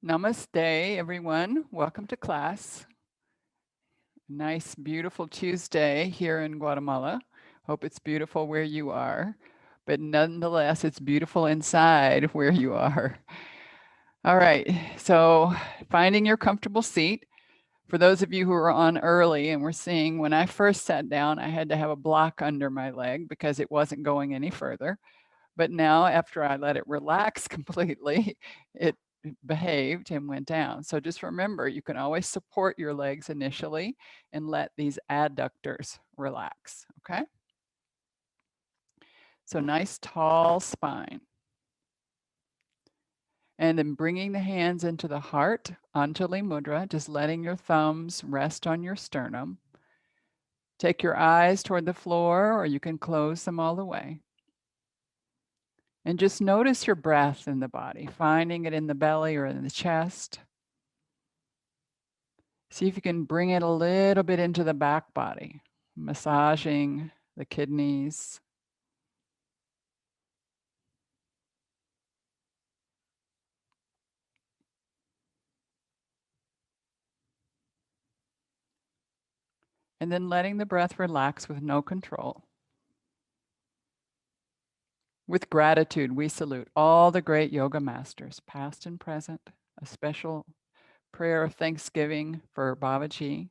Namaste, everyone. Welcome to class. Nice, beautiful Tuesday here in Guatemala. Hope it's beautiful where you are, but nonetheless, it's beautiful inside where you are. All right, so finding your comfortable seat. For those of you who are on early and we're seeing, when I first sat down, I had to have a block under my leg because it wasn't going any further. But now, after I let it relax completely, it behaved and went down. So just remember, you can always support your legs initially and let these adductors relax, okay? So nice tall spine. And then bringing the hands into the heart, Anjali Mudra, just letting your thumbs rest on your sternum. Take your eyes toward the floor, or you can close them all the way. And just notice your breath in the body, finding it in the belly or in the chest. See if you can bring it a little bit into the back body, massaging the kidneys. And then letting the breath relax with no control. With gratitude, we salute all the great yoga masters, past and present. A special prayer of thanksgiving for Babaji.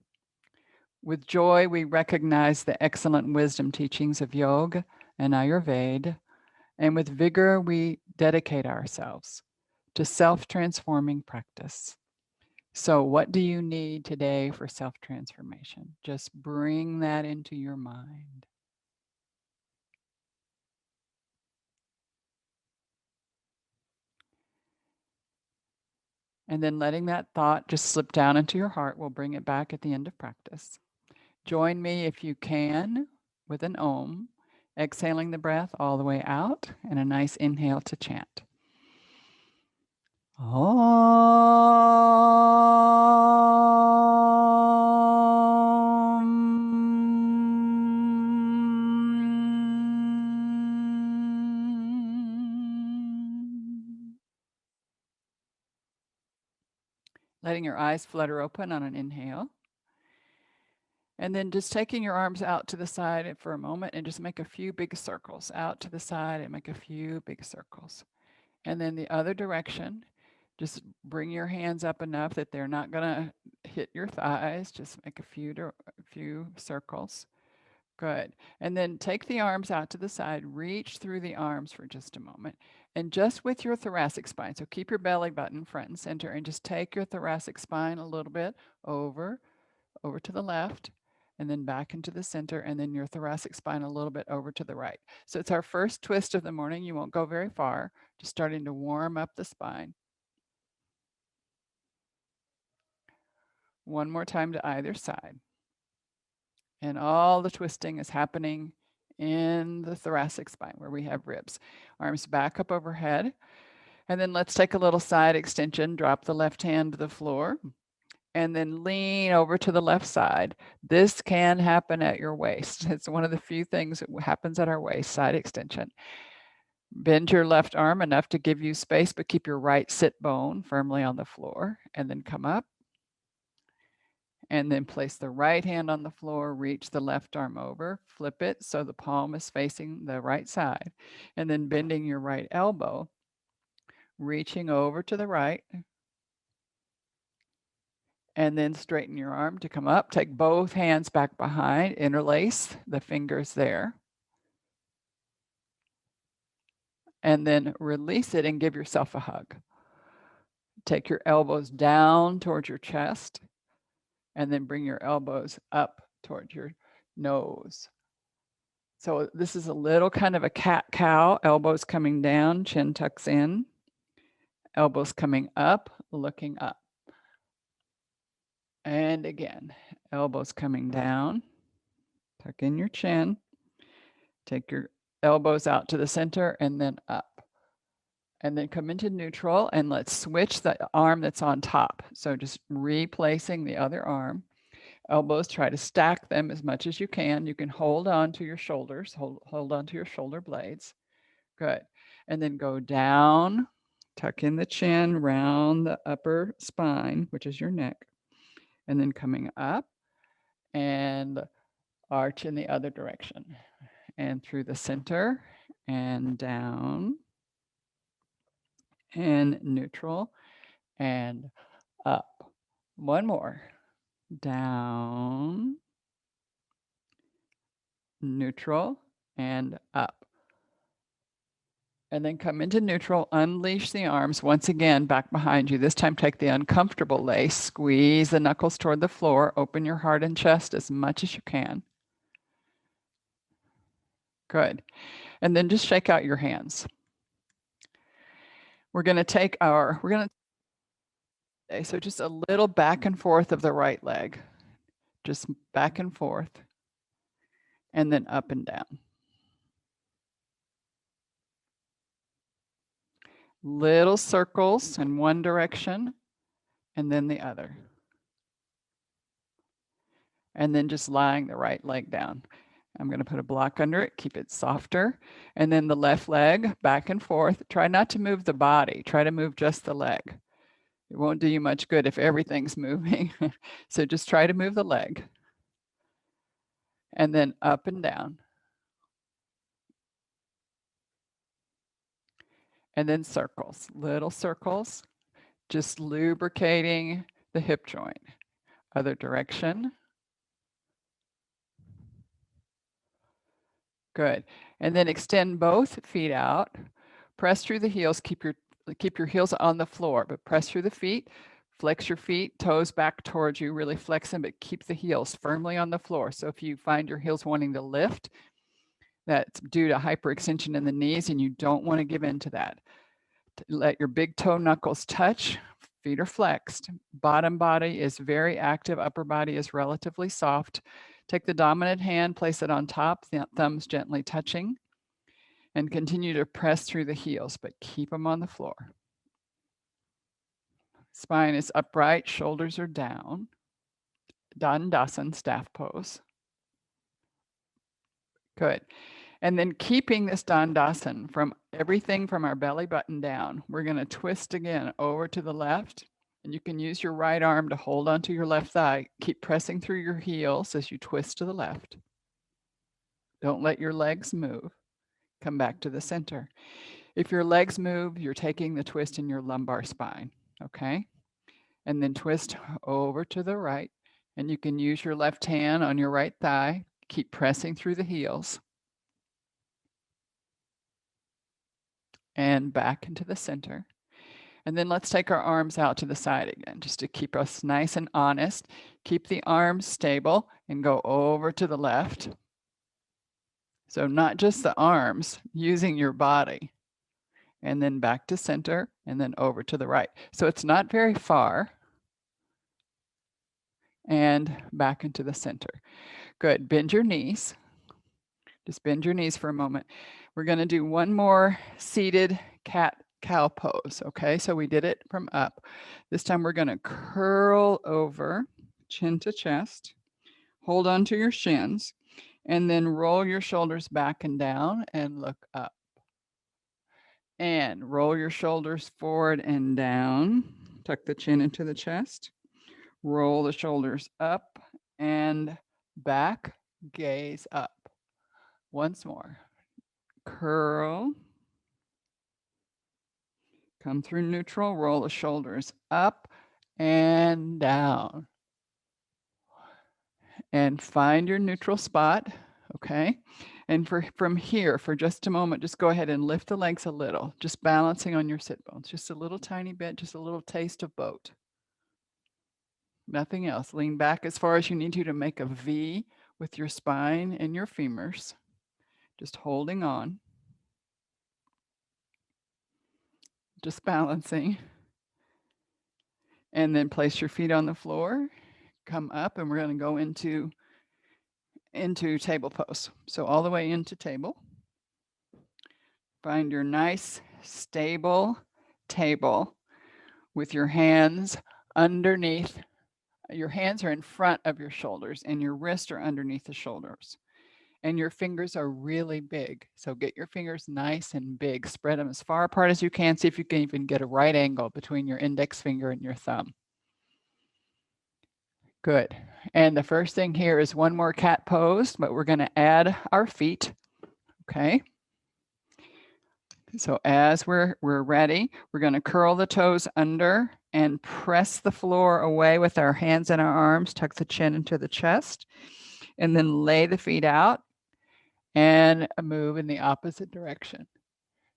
With joy, we recognize the excellent wisdom teachings of yoga and Ayurveda. And with vigor, we dedicate ourselves to self-transforming practice. So what do you need today for self-transformation? Just bring that into your mind. And then letting that thought just slip down into your heart. We'll bring it back at the end of practice. Join me if you can with an Om, exhaling the breath all the way out and a nice inhale to chant. Letting your eyes flutter open on an inhale. And then just taking your arms out to the side for a moment and just make a few big circles out to the side and make a few big circles. And then the other direction, just bring your hands up enough that they're not going to hit your thighs. Just make a few circles. Good. And then take the arms out to the side, reach through the arms for just a moment. And just with your thoracic spine, so keep your belly button front and center and just take your thoracic spine a little bit over to the left, and then back into the center, and then your thoracic spine a little bit over to the right. So it's our first twist of the morning. You won't go very far, just starting to warm up the spine. One more time to either side. And all the twisting is happening in the thoracic spine where we have ribs. Arms back up overhead. And then let's take a little side extension. Drop the left hand to the floor. And then lean over to the left side. This can happen at your waist. It's one of the few things that happens at our waist, side extension. Bend your left arm enough to give you space, but keep your right sit bone firmly on the floor. And then come up. And then place the right hand on the floor, reach the left arm over, flip it so the palm is facing the right side. And then bending your right elbow, reaching over to the right, and then straighten your arm to come up. Take both hands back behind, interlace the fingers there. And then release it and give yourself a hug. Take your elbows down towards your chest, and then bring your elbows up towards your nose. So this is a little kind of a cat-cow, elbows coming down, chin tucks in, elbows coming up, looking up. And again, elbows coming down, tuck in your chin, take your elbows out to the center and then up. And then come into neutral and let's switch the arm that's on top. So just replacing the other arm. Elbows, try to stack them as much as you can. You can hold on to your shoulders, hold on to your shoulder blades. Good. And then go down Tuck in the chin, round the upper spine, which is your neck, and then coming up and arch in the other direction and through the center and down and neutral and up. One more. Down, neutral, and up. And then come into neutral, unleash the arms once again back behind you. This time take the uncomfortable lace, squeeze the knuckles toward the floor, open your heart and chest as much as you can. Good. And then just shake out your hands. We're going to take so just a little back and forth of the right leg, just back and forth, and then up and down. Little circles in one direction and then the other. And then just lying the right leg down. I'm going to put a block under it, keep it softer. And then the left leg back and forth. Try not to move the body. Try to move just the leg. It won't do you much good if everything's moving. So just try to move the leg. And then up and down. And then circles, little circles, just lubricating the hip joint. Other direction. Good. And then extend both feet out. Press through the heels. Keep your heels on the floor, but press through the feet. Flex your feet, toes back towards you, really flex them, but keep the heels firmly on the floor. So if you find your heels wanting to lift, that's due to hyperextension in the knees, and you don't want to give in to that. Let your big toe knuckles touch. Feet are flexed. Bottom body is very active. Upper body is relatively soft. Take the dominant hand, place it on top, thumbs gently touching, and continue to press through the heels, but keep them on the floor. Spine is upright, shoulders are down. Dandasana, staff pose. Good. And then keeping this Dandasana from everything from our belly button down, we're going to twist again over to the left. And you can use your right arm to hold onto your left thigh. Keep pressing through your heels as you twist to the left. Don't let your legs move. Come back to the center. If your legs move, you're taking the twist in your lumbar spine, okay? And then twist over to the right. And you can use your left hand on your right thigh. Keep pressing through the heels. And back into the center. And then let's take our arms out to the side again, just to keep us nice and honest. Keep the arms stable and go over to the left. So not just the arms, using your body. And then back to center and then over to the right. So it's not very far. And back into the center. Good. Bend your knees. Just bend your knees for a moment. We're going to do one more seated cat-cow pose, okay? So we did it from up. This time we're going to curl over, chin to chest, hold on to your shins, and then roll your shoulders back and down and look up. And roll your shoulders forward and down. Tuck the chin into the chest. Roll the shoulders up and back, gaze up. Once more. Curl. Come through neutral, roll the shoulders up and down. And find your neutral spot, okay? And from here, for just a moment, just go ahead and lift the legs a little, just balancing on your sit bones, just a little tiny bit, just a little taste of boat. Nothing else. Lean back as far as you need to make a V with your spine and your femurs. Just holding on. Just balancing. And then place your feet on the floor, come up, and we're going to go into table pose. So all the way into table. Find your nice, stable table with your hands underneath. Your hands are in front of your shoulders and your wrists are underneath the shoulders. and your fingers are really big. So get your fingers nice and big. Spread them as far apart as you can. See if you can even get a right angle between your index finger and your thumb. Good. And the first thing here is one more cat pose, but we're going to add our feet. Okay. So as we're ready, we're going to curl the toes under and press the floor away with our hands and our arms, tuck the chin into the chest, and then lay the feet out and move in the opposite direction.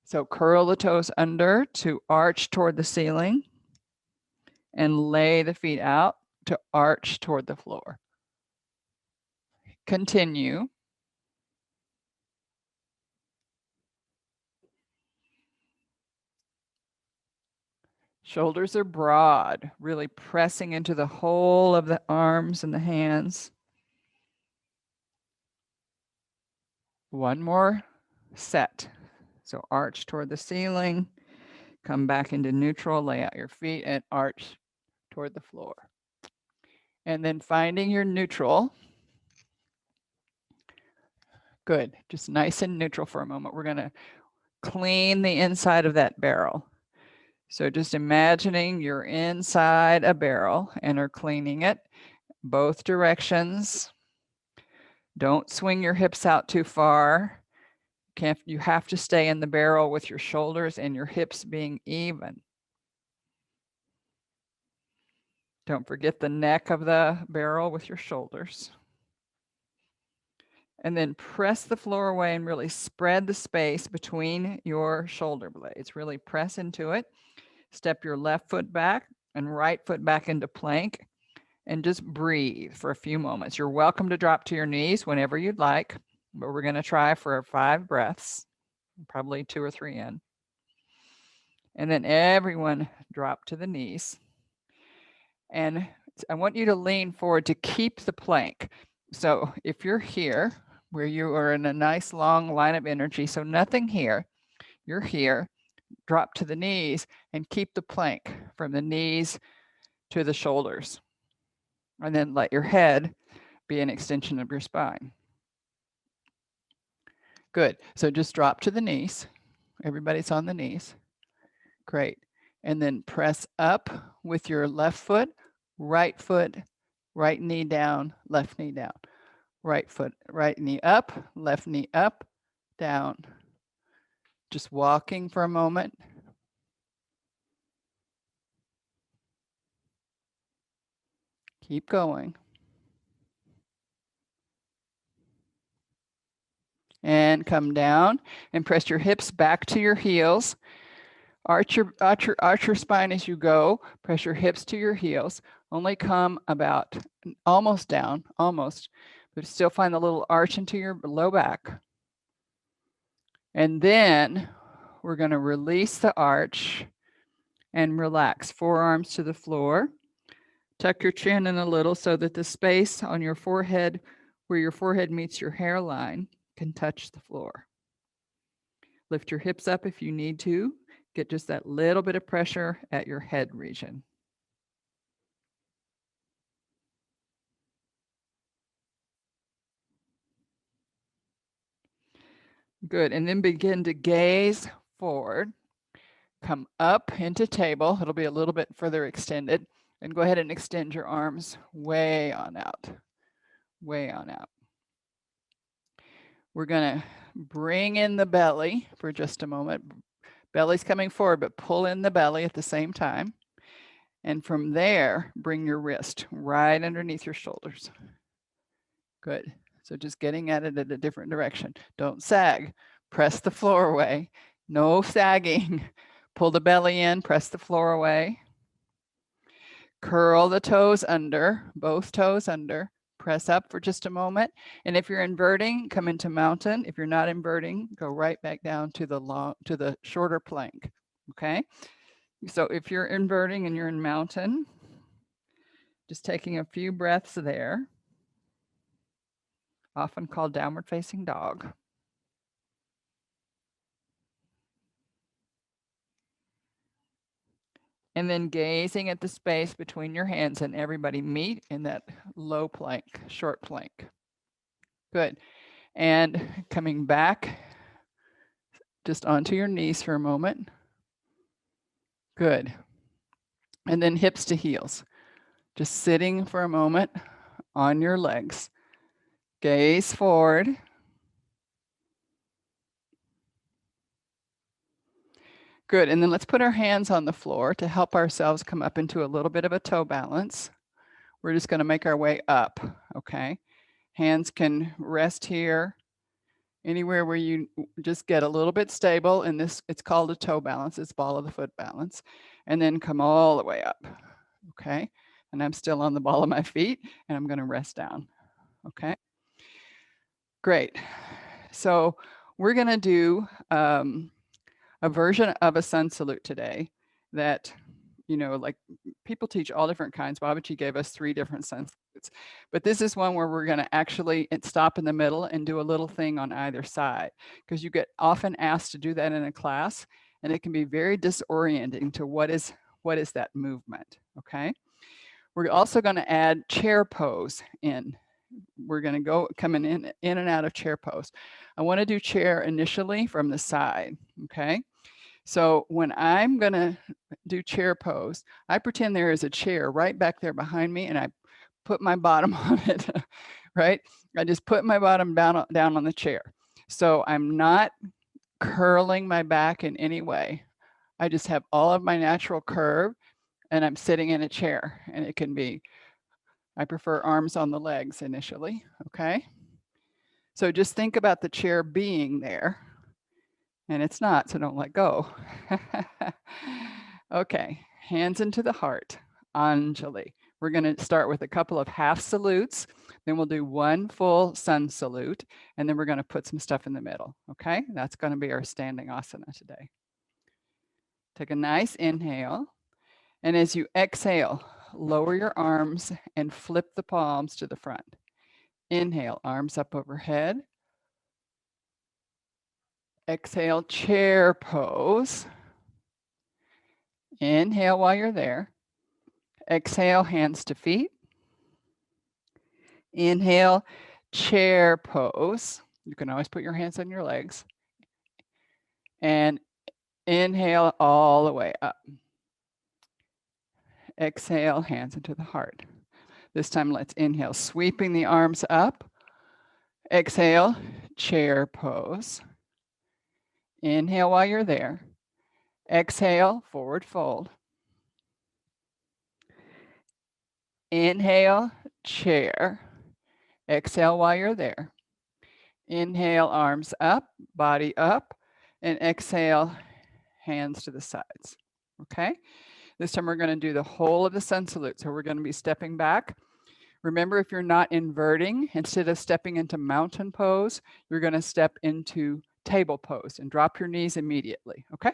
So curl the toes under to arch toward the ceiling and lay the feet out to arch toward the floor. Continue. Shoulders are broad, really pressing into the whole of the arms and the hands. One more set. So arch toward the ceiling, come back into neutral, lay out your feet and arch toward the floor. And then finding your neutral. Good, just nice and neutral for a moment. We're gonna clean the inside of that barrel. So just imagining you're inside a barrel and are cleaning it both directions. Don't swing your hips out too far. You have to stay in the barrel with your shoulders and your hips being even. Don't forget the neck of the barrel with your shoulders. And then press the floor away and really spread the space between your shoulder blades. Really press into it. Step your left foot back and right foot back into plank and just breathe for a few moments. You're welcome to drop to your knees whenever you'd like, but we're going to try for 5 breaths, probably 2 or 3 in. And then everyone drop to the knees. And I want you to lean forward to keep the plank. So if you're here, where you are in a nice long line of energy, so nothing here, you're here, drop to the knees and keep the plank from the knees to the shoulders. And then let your head be an extension of your spine. Good. So just drop to the knees. Everybody's on the knees. Great. And then press up with your left foot, right knee down, left knee down. Right foot, right knee up, left knee up, down. Just walking for a moment. Keep going. And come down and press your hips back to your heels. Arch your spine as you go. Press your hips to your heels. Only come about almost down, almost, but still find the little arch into your low back. And then we're going to release the arch and relax. Forearms to the floor. Tuck your chin in a little so that the space on your forehead, where your forehead meets your hairline, can touch the floor. Lift your hips up if you need to. Get just that little bit of pressure at your head region. Good, and then begin to gaze forward. Come up into table. It'll be a little bit further extended. And go ahead and extend your arms way on out. Way on out. We're going to bring in the belly for just a moment. Belly's coming forward, but pull in the belly at the same time. And from there, bring your wrist right underneath your shoulders. Good. So just getting at it at a different direction. Don't sag. Press the floor away. No sagging. Pull the belly in, press the floor away. Curl the toes under, both toes under. Press up for just a moment. And if you're inverting, come into mountain. If you're not inverting, go right back down to the shorter plank. Okay? So if you're inverting and you're in mountain, just taking a few breaths there, often called downward facing dog. And then gazing at the space between your hands, and everybody meet in that low plank, short plank. Good. And coming back just onto your knees for a moment. Good. And then hips to heels. Just sitting for a moment on your legs. Gaze forward. Good. And then let's put our hands on the floor to help ourselves come up into a little bit of a toe balance. We're just going to make our way up. Okay. Hands can rest here, anywhere where you just get a little bit stable. In this, it's called a toe balance. It's ball of the foot balance. And then come all the way up. Okay. And I'm still on the ball of my feet, and I'm going to rest down. Okay. Great. So we're going to do a version of a sun salute today that, like people teach all different kinds. Babaji gave us 3 different sun salutes, but this is one where we're going to actually stop in the middle and do a little thing on either side, because you get often asked to do that in a class, and it can be very disorienting to what is that movement. Okay. We're also going to add chair pose in. We're going to go coming in and out of chair pose. I want to do chair initially from the side. Okay. So when I'm going to do chair pose, I pretend there is a chair right back there behind me, and I put my bottom on it, right? I just put my bottom down on the chair. So I'm not curling my back in any way. I just have all of my natural curve, and I'm sitting in a chair, and it can be, I prefer arms on the legs initially, okay? So just think about the chair being there, and it's not, so don't let go. Okay, hands into the heart, Anjali. We're going to start with a couple of half salutes, then we'll do one full sun salute, and then we're going to put some stuff in the middle, okay? That's going to be our standing asana today. Take a nice inhale, and as you exhale, lower your arms and flip the palms to the front. Inhale, arms up overhead. Exhale, chair pose. Inhale while you're there. Exhale, hands to feet. Inhale, chair pose. You can always put your hands on your legs. And inhale all the way up. Exhale, hands into the heart. This time, let's inhale, sweeping the arms up. Exhale, chair pose. Inhale while you're there. Exhale, forward fold. Inhale, chair. Exhale while you're there. Inhale, arms up, body up, and exhale, hands to the sides. Okay? This time we're going to do the whole of the sun salute. So we're going to be stepping back. Remember, if you're not inverting, instead of stepping into mountain pose, you're going to step into table pose and drop your knees immediately. Okay?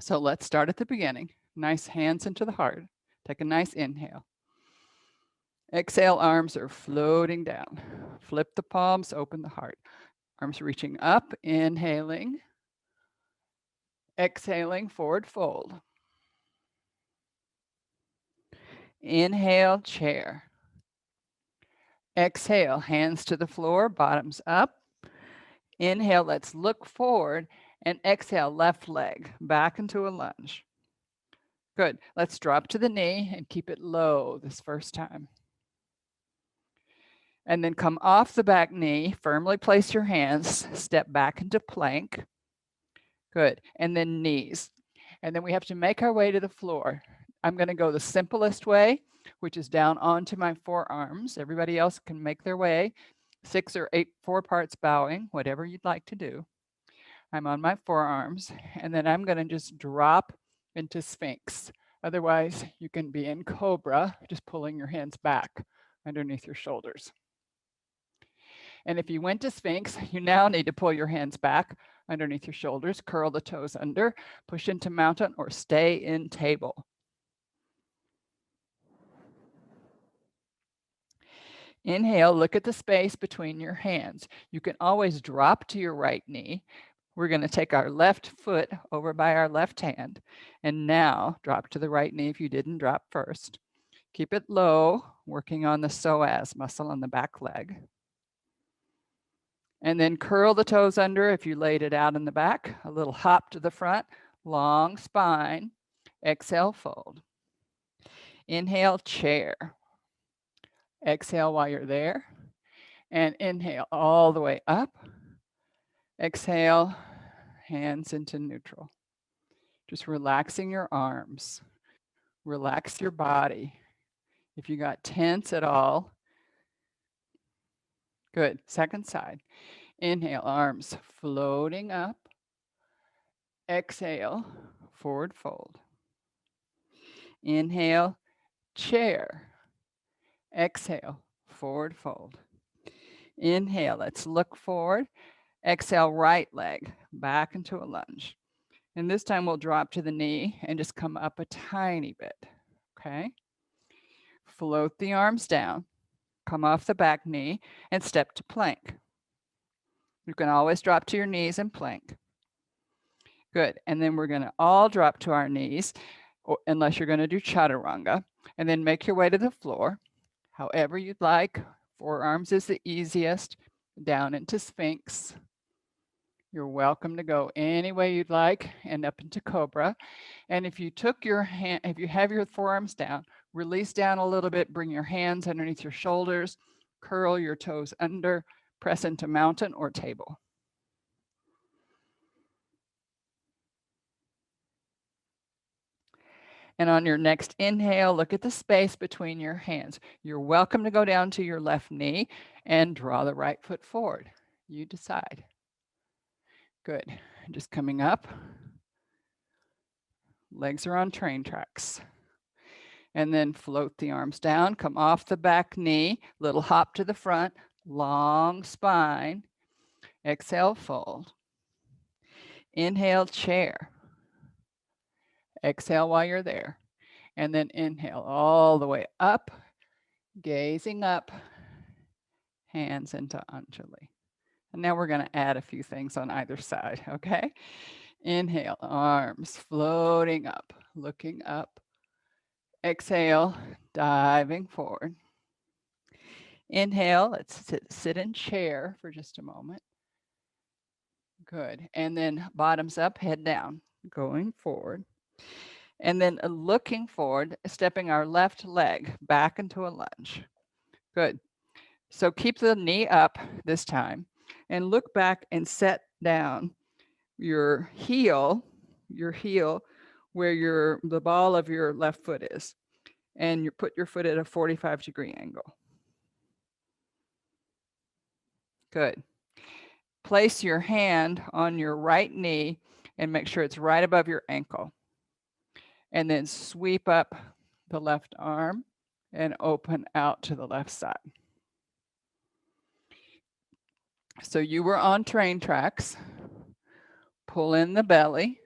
So let's start at the beginning. Nice hands into the heart. Take a nice inhale. Exhale, arms are floating down. Flip the palms, open the heart. Arms reaching up, inhaling. Exhaling, forward fold. Inhale, chair. Exhale, hands to the floor, bottoms up. Inhale, let's look forward, and exhale, left leg back into a lunge. Good. Let's drop to the knee and keep it low this first time. And then come off the back knee, firmly place your hands, step back into plank. Good. And then knees. And then we have to make our way to the floor. I'm going to go the simplest way, which is down onto my forearms. Everybody else can make their way, 6 or 8 4 parts bowing, whatever you'd like to do. I'm on my forearms, and then I'm going to just drop into Sphinx. Otherwise, you can be in Cobra, just pulling your hands back underneath your shoulders. And if you went to Sphinx, you now need to pull your hands back underneath your shoulders, curl the toes under, push into mountain, or stay in table. Inhale, look at the space between your hands. You can always drop to your right knee. We're going to take our left foot over by our left hand, and now drop to the right knee if you didn't drop first. Keep it low, working on the psoas muscle on the back leg. And then curl the toes under if you laid it out in the back. A little hop to the front, long spine. Exhale, fold. Inhale, chair. Exhale while you're there. And inhale all the way up. Exhale, hands into neutral. Just relaxing your arms. Relax your body. If you got tense at all, good. Second side. Inhale, arms floating up. Exhale, forward fold. Inhale, chair. Exhale, forward fold. Inhale, let's look forward. Exhale, right leg back into a lunge. And this time we'll drop to the knee and just come up a tiny bit, okay? Float the arms down, come off the back knee and step to plank. You can always drop to your knees and plank. Good, and then we're gonna all drop to our knees, unless you're gonna do Chaturanga, and then make your way to the floor, however you'd like. Forearms is the easiest, down into Sphinx. You're welcome to go any way you'd like and up into Cobra. And if you took your hand, if you have your forearms down, release down a little bit, bring your hands underneath your shoulders, curl your toes under, press into mountain or table. And on your next inhale, look at the space between your hands. You're welcome to go down to your left knee and draw the right foot forward. You decide. Good. Just coming up. Legs are on train tracks. And then float the arms down, come off the back knee, little hop to the front, long spine. Exhale, fold. Inhale, chair. Exhale while you're there. And then inhale all the way up, gazing up, hands into Anjali. And now we're going to add a few things on either side, okay? Inhale, arms floating up, looking up. Exhale, diving forward. Inhale, let's sit in chair for just a moment. Good. And then bottoms up, head down, going forward. And then looking forward, stepping our left leg back into a lunge. Good. So keep the knee up this time and look back and set down your heel where the ball of your left foot is. And you put your foot at a 45-degree angle. Good. Place your hand on your right knee and make sure it's right above your ankle. And then sweep up the left arm and open out to the left side. So you were on train tracks. Pull in the belly.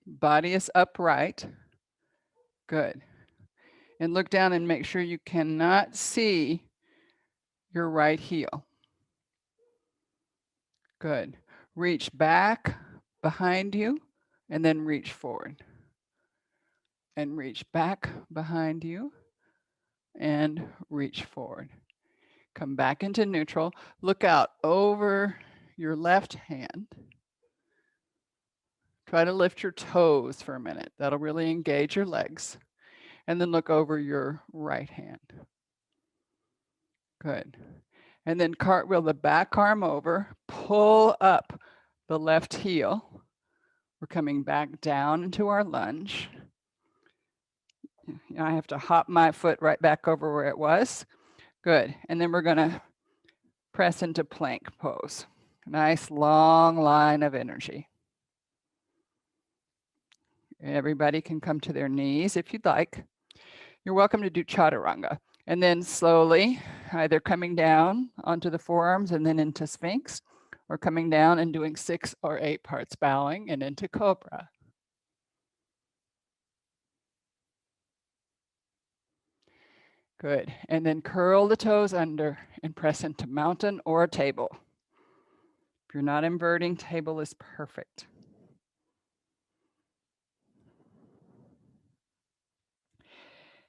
Body is upright. Good. And look down and make sure you cannot see your right heel. Good. Reach back behind you and then reach forward. And reach back behind you and reach forward. Come back into neutral. Look out over your left hand. Try to lift your toes for a minute. That'll really engage your legs. And then look over your right hand. Good. And then cartwheel the back arm over, pull up the left heel. We're coming back down into our lunge. I have to hop my foot right back over where it was. Good. And then we're going to press into plank pose. Nice long line of energy. Everybody can come to their knees if you'd like. You're welcome to do Chaturanga. And then slowly, either coming down onto the forearms and then into Sphinx, or coming down and doing 6 or 8 parts bowing and into Cobra. Good. And then curl the toes under and press into mountain or table. If you're not inverting, table is perfect.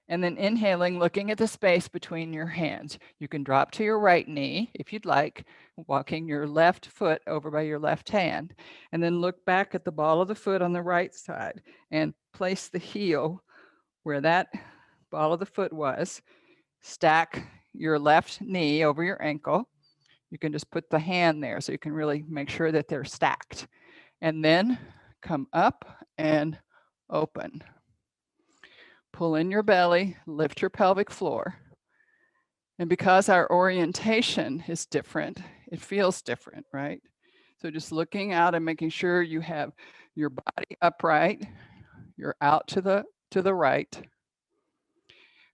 And then inhaling, looking at the space between your hands. You can drop to your right knee if you'd like, walking your left foot over by your left hand. And then look back at the ball of the foot on the right side and place the heel where that ball of the foot was. Stack your left knee over your ankle. You can just put the hand there so you can really make sure that they're stacked. And then come up and open. Pull in your belly, lift your pelvic floor. And because our orientation is different, it feels different, right? So just looking out and making sure you have your body upright, you're out to the right.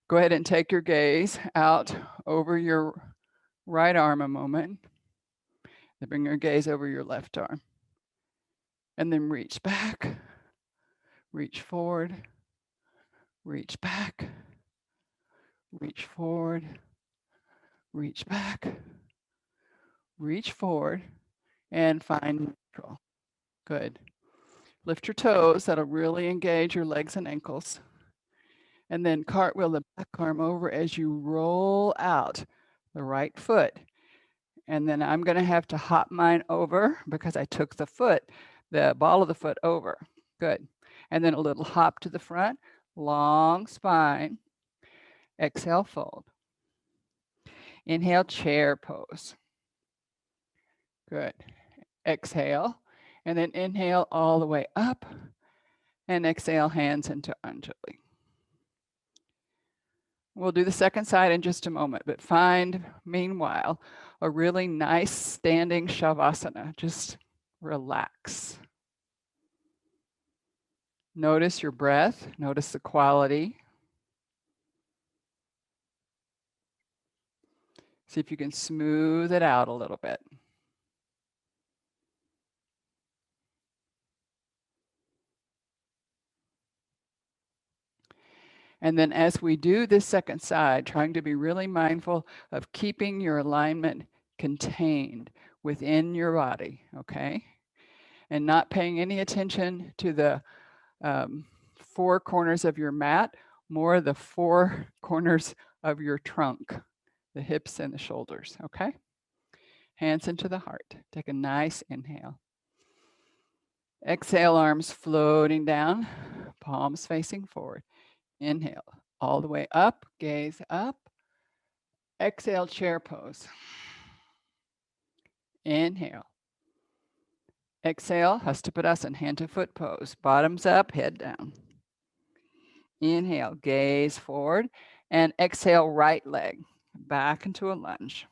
Go ahead and take your gaze out over your right arm a moment. Then bring your gaze over your left arm. And then reach back, reach forward, reach back, reach forward, reach back, reach forward, and find neutral. Good. Lift your toes. That'll really engage your legs and ankles. And then cartwheel the back arm over as you roll out the right foot. And then I'm going to have to hop mine over because I took the ball of the foot over. Good. And then a little hop to the front, long spine. Exhale, fold. Inhale, chair pose. Good. Exhale, and then inhale all the way up, and exhale, hands into Anjali. We'll do the second side in just a moment, but find, meanwhile, a really nice standing Shavasana. Just relax. Notice your breath, notice the quality. See if you can smooth it out a little bit. And then as we do this second side, trying to be really mindful of keeping your alignment contained within your body, okay? And not paying any attention to the four corners of your mat, more the four corners of your trunk, the hips and the shoulders, okay? Hands into the heart. Take a nice inhale. Exhale, arms floating down, palms facing forward. Inhale, all the way up, gaze up. Exhale, chair pose. Inhale. Exhale, Hastapadasana, hand to foot pose. Bottoms up, head down. Inhale, gaze forward. And exhale, right leg back into a lunge.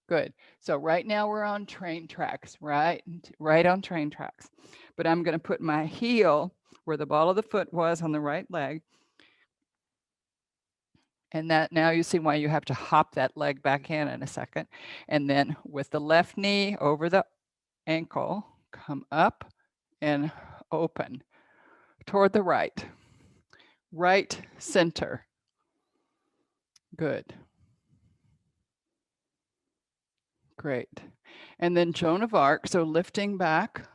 Good. So right now we're on train tracks, right on train tracks. But I'm going to put my heel where the ball of the foot was on the right leg. And that now you see why you have to hop that leg back in a second. And then with the left knee over the ankle, come up and open toward the right. Right center. Good. Great. And then Joan of Arc, so lifting back.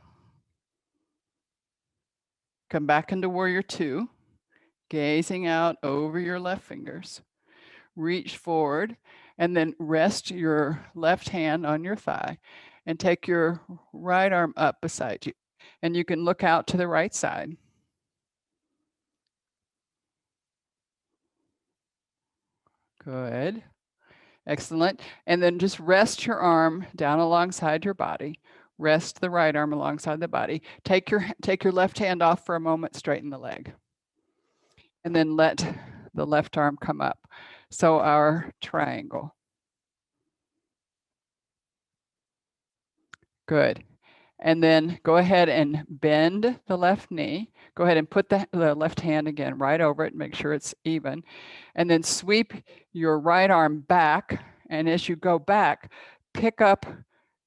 Come back into Warrior Two. Gazing out over your left fingers. Reach forward and then rest your left hand on your thigh and take your right arm up beside you. And you can look out to the right side. Good. Excellent. And then just rest your arm down alongside your body. Rest the right arm alongside the body. Take your left hand off for a moment, straighten the leg. And then let the left arm come up. So our triangle. Good. And then go ahead and bend the left knee. Go ahead and put the left hand again right over it, make sure it's even. And then sweep your right arm back. And as you go back, pick up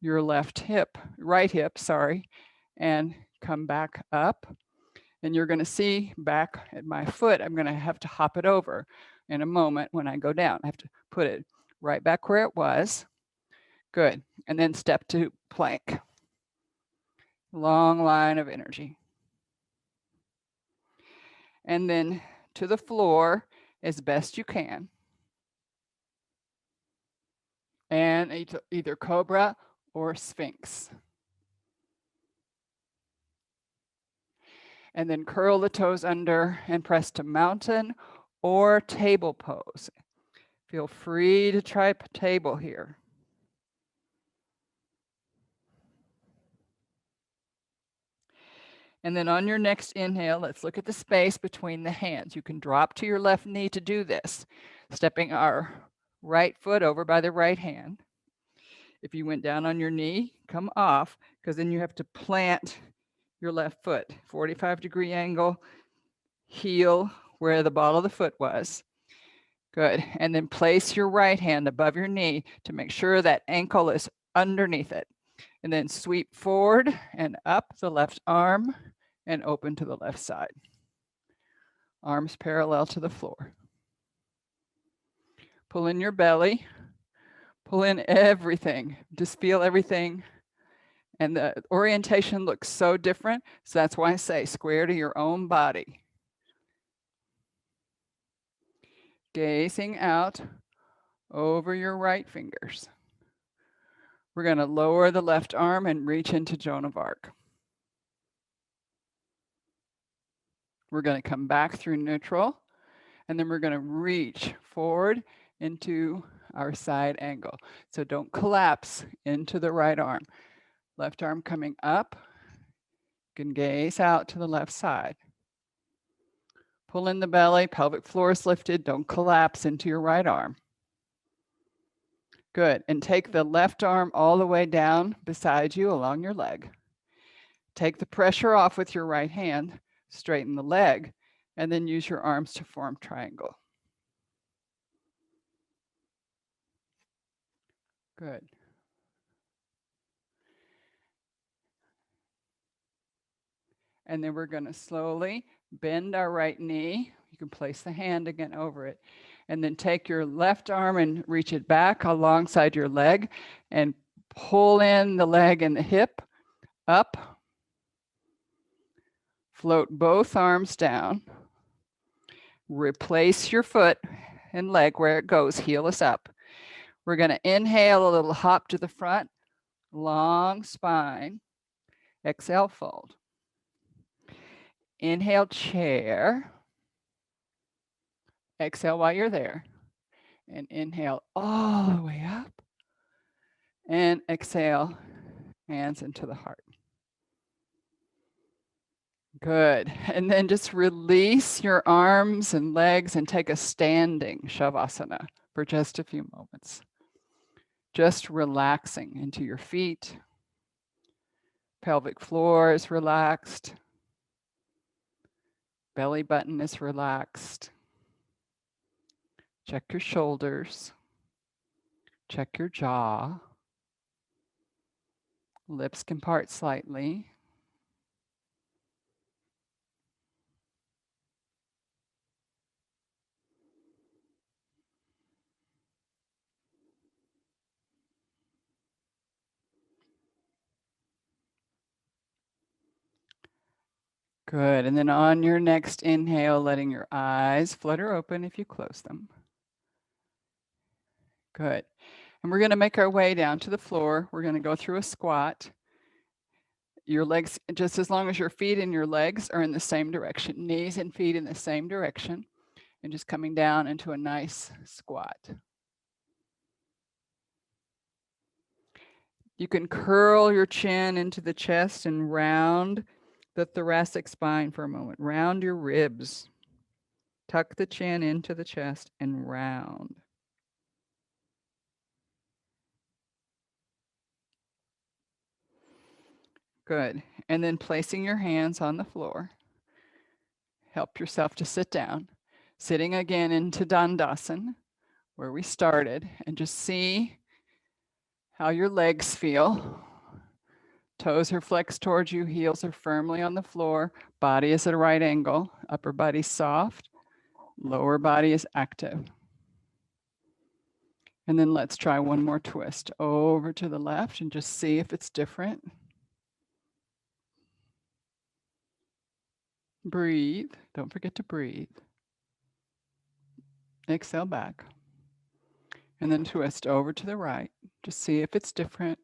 your right hip, and come back up. And you're going to see back at my foot, I'm going to have to hop it over in a moment when I go down. I have to put it right back where it was. Good. And then step to plank. Long line of energy. And then to the floor as best you can. And either cobra or sphinx. And then curl the toes under and press to mountain or table pose. Feel free to try table here. And then on your next inhale, let's look at the space between the hands. You can drop to your left knee to do this, stepping our right foot over by the right hand. If you went down on your knee, come off, because then you have to plant your left foot, 45-degree angle, heel where the ball of the foot was. Good. And then place your right hand above your knee to make sure that ankle is underneath it. And then sweep forward and up the left arm and open to the left side. Arms parallel to the floor. Pull in your belly. Pull in everything. Just feel everything. And the orientation looks so different. So that's why I say square to your own body. Gazing out over your right fingers. We're going to lower the left arm and reach into Joan of Arc. We're going to come back through neutral, and then we're going to reach forward into our side angle. So don't collapse into the right arm. Left arm coming up. You can gaze out to the left side. Pull in the belly, pelvic floor is lifted. Don't collapse into your right arm. Good. And take the left arm all the way down beside you along your leg. Take the pressure off with your right hand, straighten the leg, and then use your arms to form triangle. Good. And then we're going to slowly bend our right knee. You can place the hand again over it. And then take your left arm and reach it back alongside your leg and pull in the leg and the hip up. Float both arms down. Replace your foot and leg where it goes, heel is up. We're going to inhale a little hop to the front, long spine. Exhale, fold. Inhale, chair. Exhale while you're there. And inhale all the way up. And exhale, hands into the heart. Good. And then just release your arms and legs and take a standing Shavasana for just a few moments. Just relaxing into your feet. Pelvic floor is relaxed. Belly button is relaxed. Check your shoulders. Check your jaw. Lips can part slightly. Good. And then on your next inhale, letting your eyes flutter open if you close them. Good. And we're going to make our way down to the floor. We're going to go through a squat. Your legs, just as long as your feet and your legs are in the same direction, knees and feet in the same direction, and just coming down into a nice squat. You can curl your chin into the chest and round the thoracic spine for a moment. Round your ribs. Tuck the chin into the chest and round. Good. And then placing your hands on the floor. Help yourself to sit down. Sitting again into Dandasana, where we started, and just see how your legs feel. Toes are flexed towards you, heels are firmly on the floor, body is at a right angle, upper body soft, lower body is active. And then let's try one more twist over to the left and just see if it's different. Breathe. Don't forget to breathe. Exhale back. And then twist over to the right. Just see if it's different.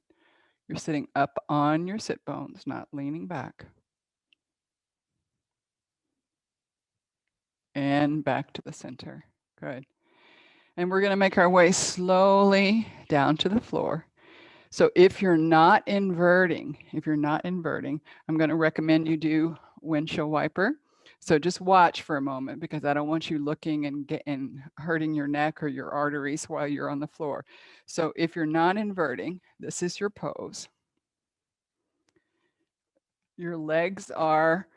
You're sitting up on your sit bones, not leaning back. And back to the center. Good. And we're going to make our way slowly down to the floor. So if you're not inverting, I'm going to recommend you do windshield wiper. So just watch for a moment because I don't want you looking and hurting your neck or your arteries while you're on the floor. So if you're not inverting, this is your pose. Your legs are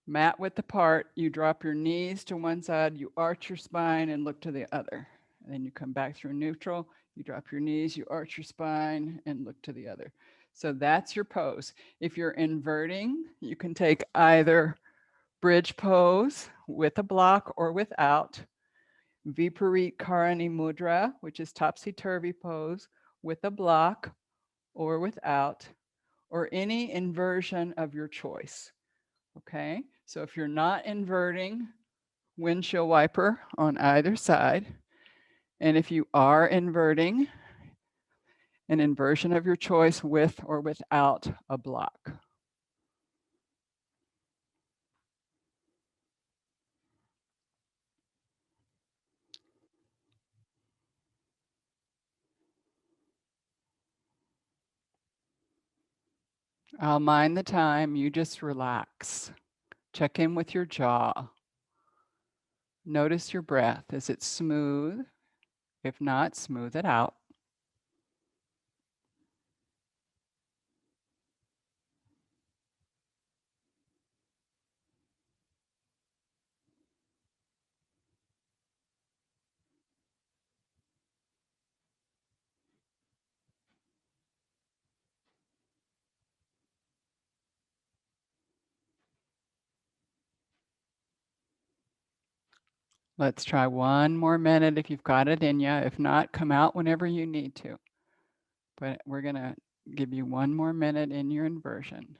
mat width apart. You drop your knees to one side, you arch your spine and look to the other. And then you come back through neutral, you drop your knees, you arch your spine and look to the other. So that's your pose. If you're inverting, you can take either bridge pose with a block or without, Viparit Karani Mudra, which is topsy-turvy pose with a block or without, or any inversion of your choice. Okay, so if you're not inverting, windshield wiper on either side. And if you are inverting, an inversion of your choice with or without a block. I'll mind the time, you just relax. Check in with your jaw. Notice your breath. Is it smooth? If not, smooth it out. Let's try one more minute if you've got it in you. If not, come out whenever you need to. But we're going to give you one more minute in your inversion.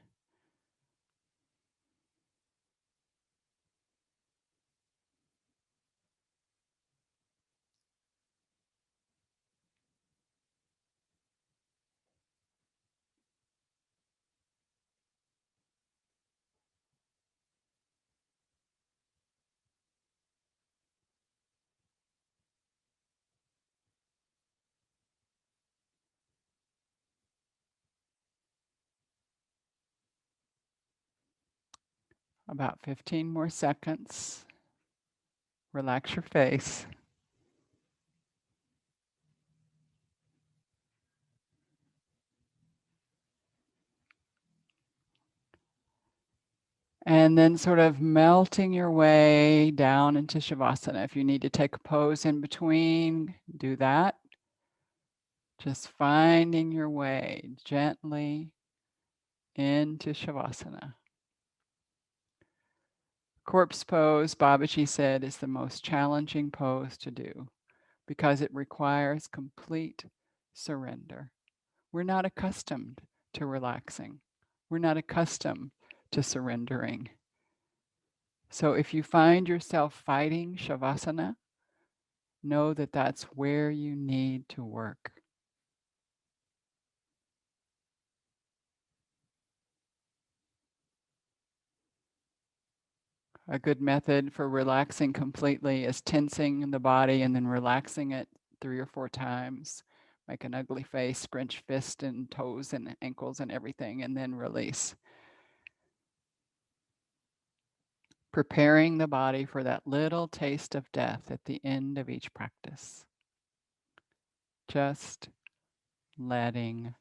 About 15 more seconds. Relax your face. And then sort of melting your way down into Shavasana. If you need to take a pose in between, do that. Just finding your way gently into Shavasana. Corpse pose, Babaji said, is the most challenging pose to do because it requires complete surrender. We're not accustomed to relaxing. We're not accustomed to surrendering. So if you find yourself fighting Shavasana, know that that's where you need to work. A good method for relaxing completely is tensing the body and then relaxing it 3 or 4 times. Make an ugly face, scrunch fists and toes and ankles and everything, and then release. Preparing the body for that little taste of death at the end of each practice. Just letting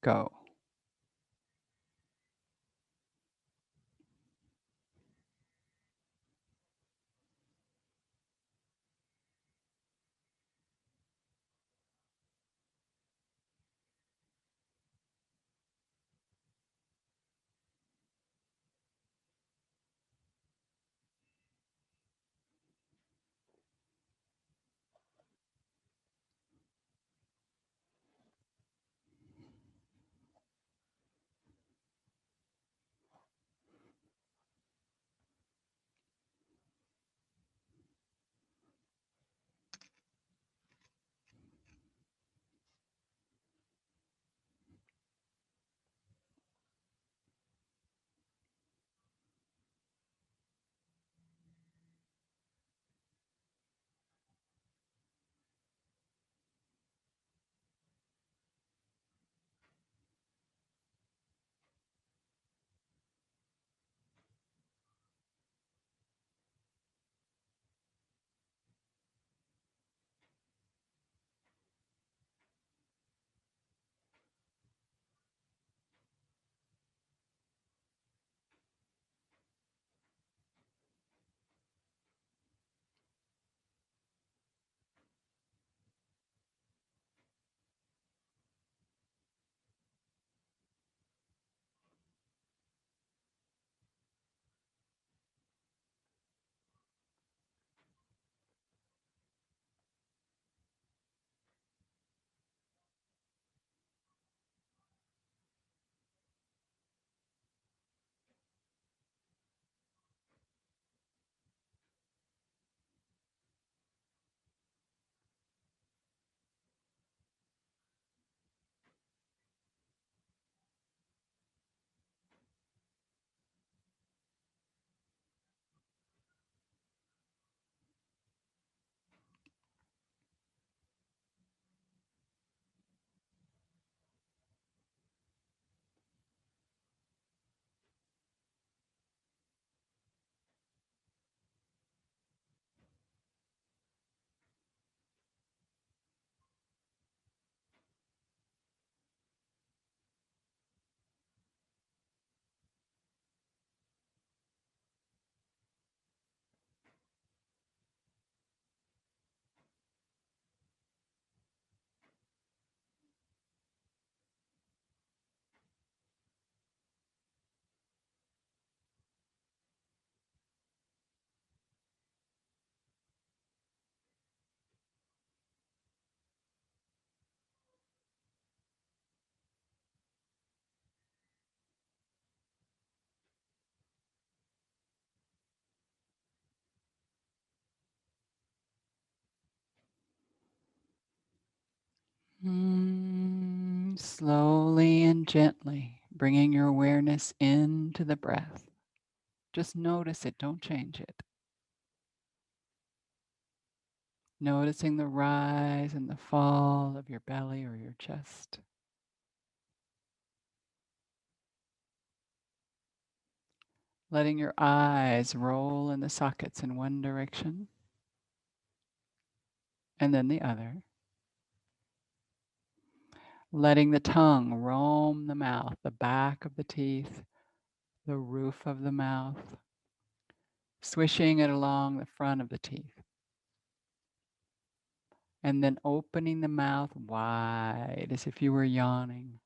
go. Slowly and gently bringing your awareness into the breath. Just notice it, don't change it. Noticing the rise and the fall of your belly or your chest. Letting your eyes roll in the sockets in one direction and then the other. Letting the tongue roam the mouth, the back of the teeth, the roof of the mouth, swishing it along the front of the teeth. And then opening the mouth wide as if you were yawning.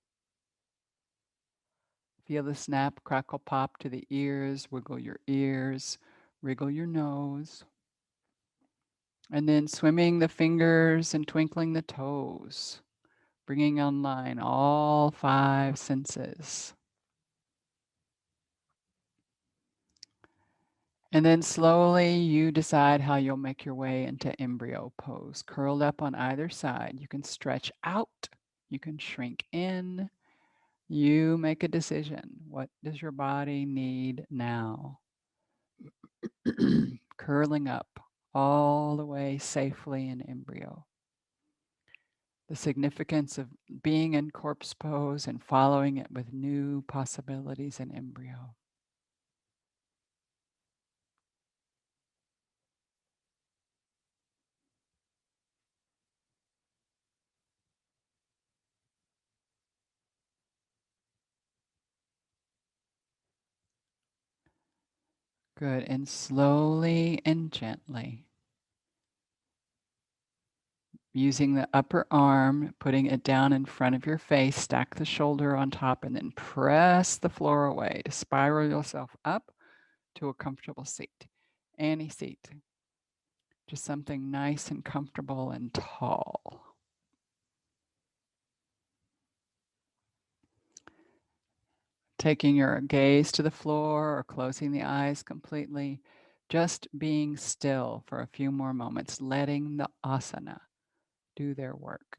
Feel the snap, crackle, pop to the ears, wiggle your ears, wriggle your nose. And then swimming the fingers and twinkling the toes, bringing online all 5 senses. And then slowly you decide how you'll make your way into embryo pose. Curled up on either side. You can stretch out, you can shrink in. You make a decision. What does your body need now? Curling up all the way safely in embryo. The significance of being in corpse pose and following it with new possibilities in embryo. Good. And slowly and gently, using the upper arm, putting it down in front of your face, stack the shoulder on top, and then press the floor away to spiral yourself up to a comfortable seat. Any seat. Just something nice and comfortable and tall. Taking your gaze to the floor or closing the eyes completely, just being still for a few more moments, letting the asana do their work.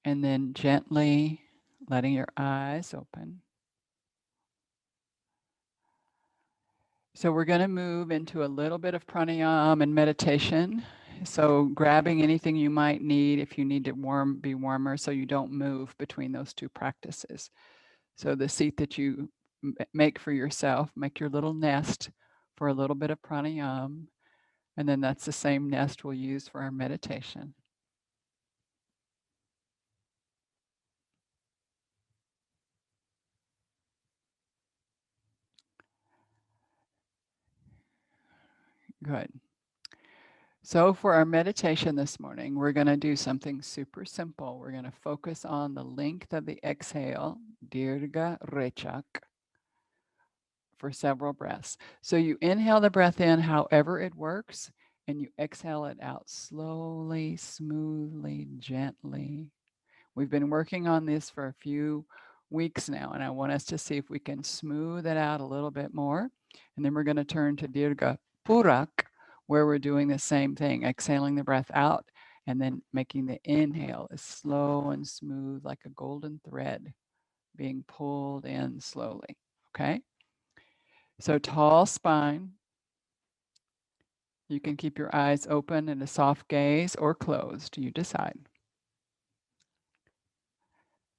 And then gently letting your eyes open. So we're going to move into a little bit of pranayama and meditation. So grabbing anything you might need if you need to be warmer so you don't move between those two practices. So the seat that you make for yourself, make your little nest for a little bit of pranayama. And then that's the same nest we'll use for our meditation. Good. So for our meditation this morning, we're going to do something super simple. We're going to focus on the length of the exhale, Dirga Rechaka, for several breaths. So you inhale the breath in however it works, and you exhale it out slowly, smoothly, gently. We've been working on this for a few weeks now, and I want us to see if we can smooth it out a little bit more. And then we're going to turn to Dirga Puraka, where we're doing the same thing, exhaling the breath out and then making the inhale as slow and smooth like a golden thread being pulled in slowly. Okay? So tall spine. You can keep your eyes open in a soft gaze or closed. You decide.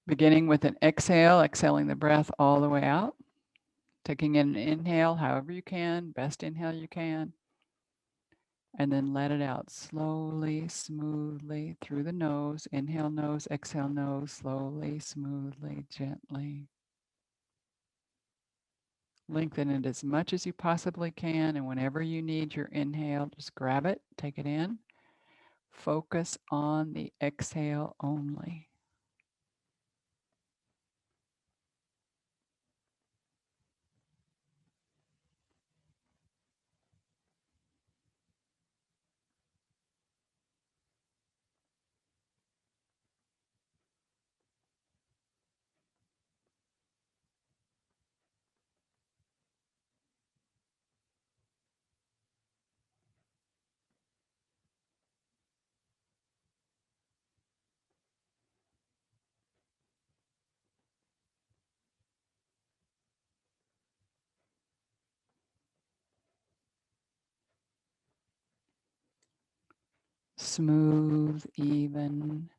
Beginning with an exhale, exhaling the breath all the way out. Taking in an inhale, however you can, best inhale you can. And then let it out slowly, smoothly through the nose. Inhale nose, exhale nose, slowly, smoothly, gently. Lengthen it as much as you possibly can. And whenever you need your inhale, just grab it, take it in. Focus on the exhale only. smooth, even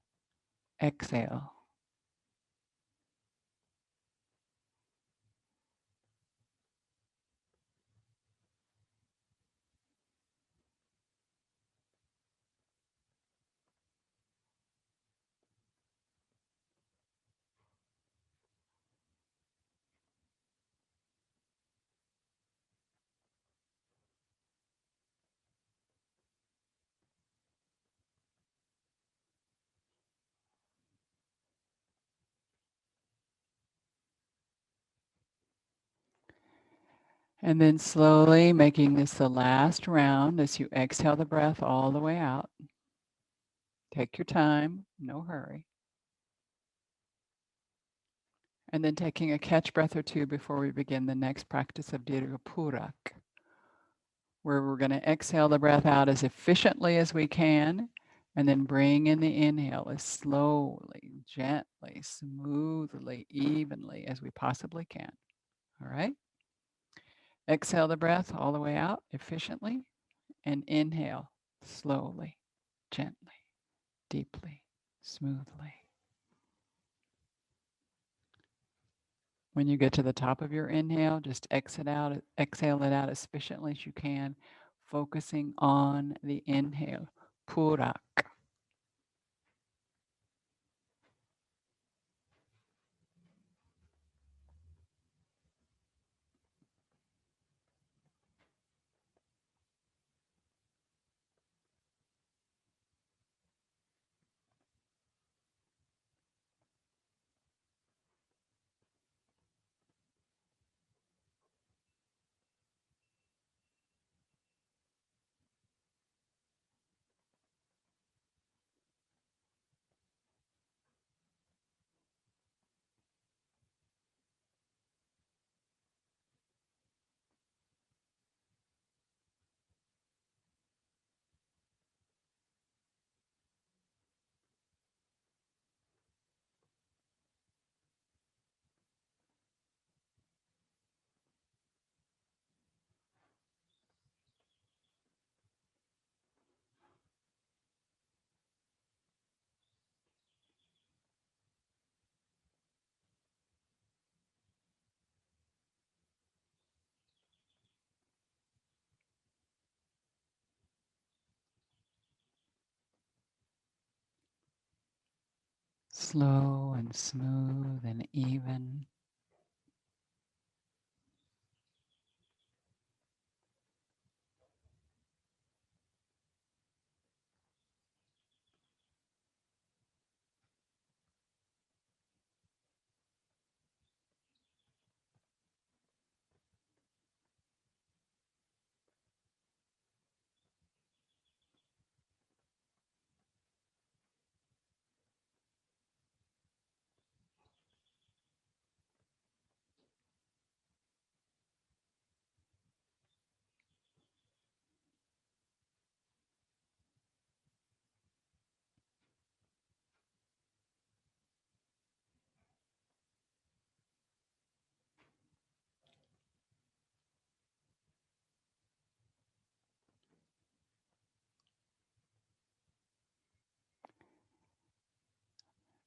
exhale. And then slowly making this the last round as you exhale the breath all the way out. Take your time, no hurry. And then taking a catch breath or two before we begin the next practice of Dirga Puraka, where we're going to exhale the breath out as efficiently as we can, and then bring in the inhale as slowly, gently, smoothly, evenly as we possibly can. All right? Exhale the breath all the way out efficiently, and inhale slowly, gently, deeply, smoothly. When you get to the top of your inhale, just exhale it out as efficiently as you can, focusing on the inhale. Purak. Slow and smooth and even.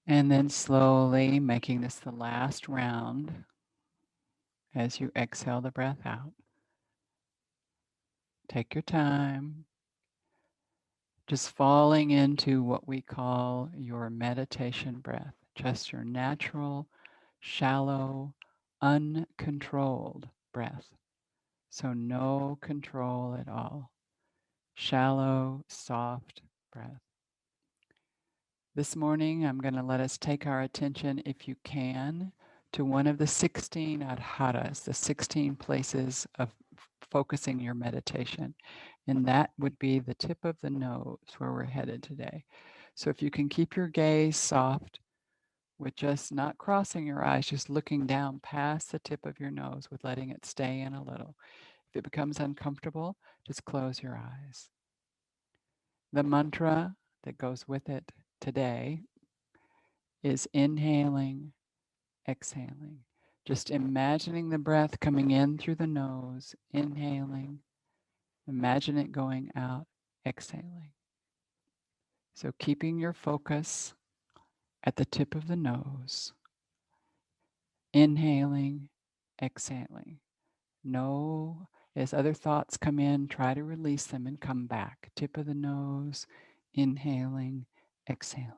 And then slowly making this the last round as you exhale the breath out. Take your time, just falling into what we call your meditation breath, just your natural, shallow, uncontrolled breath. So no control at all. Shallow, soft breath. This morning, I'm going to let us take our attention, if you can, to one of the 16 adharas, the 16 places of focusing your meditation. And that would be the tip of the nose where we're headed today. So if you can keep your gaze soft with just not crossing your eyes, just looking down past the tip of your nose with letting it stay in a little. If it becomes uncomfortable, just close your eyes. The mantra that goes with it today is inhaling, exhaling. Just imagining the breath coming in through the nose, inhaling. Imagine it going out, exhaling. So keeping your focus at the tip of the nose, inhaling, exhaling. No, as other thoughts come in, try to release them and come back. Tip of the nose, inhaling, exhaling.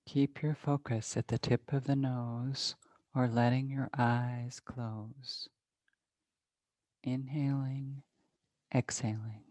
Keep your focus at the tip of the nose or letting your eyes close. Inhaling, exhaling.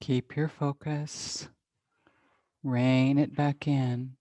Keep your focus. Rein it back in.